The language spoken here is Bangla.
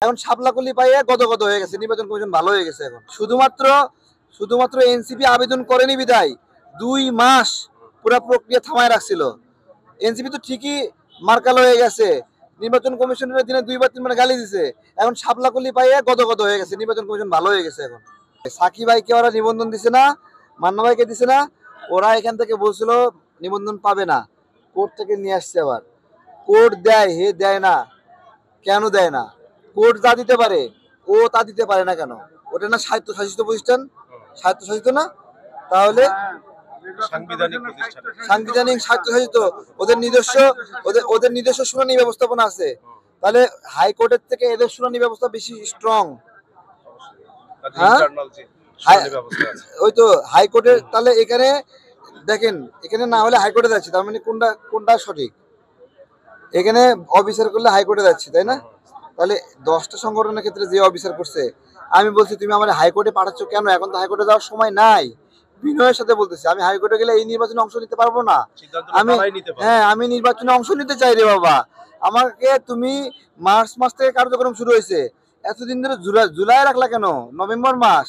এখন শাপলাকলি পাইয়া গদগদ হয়ে গেছে, নির্বাচন কমিশন ভালো হয়ে গেছে। এখন শুধুমাত্র এনসিপি আবেদন করেনি বিদায় 2 মাস পুরো প্রক্রিয়া থামায় রাখছিল। এনসিপি তো ঠিকই মার্কাল হয়ে গেছে, নির্বাচন কমিশনের দিনে 2 বার 3 বার গালি দিছে। এখন শাপলাকলি পাইয়া গদগদ হয়ে গেছে, নির্বাচন কমিশন ভালো হয়ে গেছে। এখন সাকিব ভাইকে ওরা নিবন্ধন দিছে না, মান্না ভাইকে দিছে না, ওরা এখান থেকে বলছিল নিবন্ধন পাবে না, কোর্ট থেকে নিয়ে আসছে। আবার কোর্ট দেয়, হে দেয় না, কেন দেয় না? কোর্ট যা দিতে পারে ও তা দিতে পারে না কেন? ওটা না স্বায়ত্তশাসিত প্রতিষ্ঠান, স্বায়ত্তশাসিত না? তাহলে সাংবিধানিক স্বায়ত্তশাসিত, ওদের নিজস্ব শুনানি ব্যবস্থাপনা আছে। তাহলে হাইকোর্টের থেকে এদের শুনানি ব্যবস্থা বেশি স্ট্রং। হ্যাঁ, ওই তো হাইকোর্টের। তাহলে এখানে দেখেন, এখানে না হলে হাইকোর্টে যাচ্ছে, তার মানে কোনটা সঠিক? এখানে অফিসার করলে হাইকোর্টে যাচ্ছে, তাই না? তাহলে 10টা সংগঠনের ক্ষেত্রে যে অফিসার করছে, আমি বলছি তুমি আমার হাইকোর্টে পাঠাচ্ছ কেন? এখন তো হাইকোর্টে যাওয়ার সময় নাই। বিনয়ের সাথে বলতেছি, আমি হাইকোর্টে গেলে এই নির্বাচনে অংশ নিতে পারবো না। আমি নির্বাচনে অংশ নিতে চাই রে বাবা। আমাকে তুমি মার্চ মাস থেকে কার্যক্রম শুরু হয়েছে, এতদিন ধরে জুলাই রাখলা কেন? নভেম্বর মাস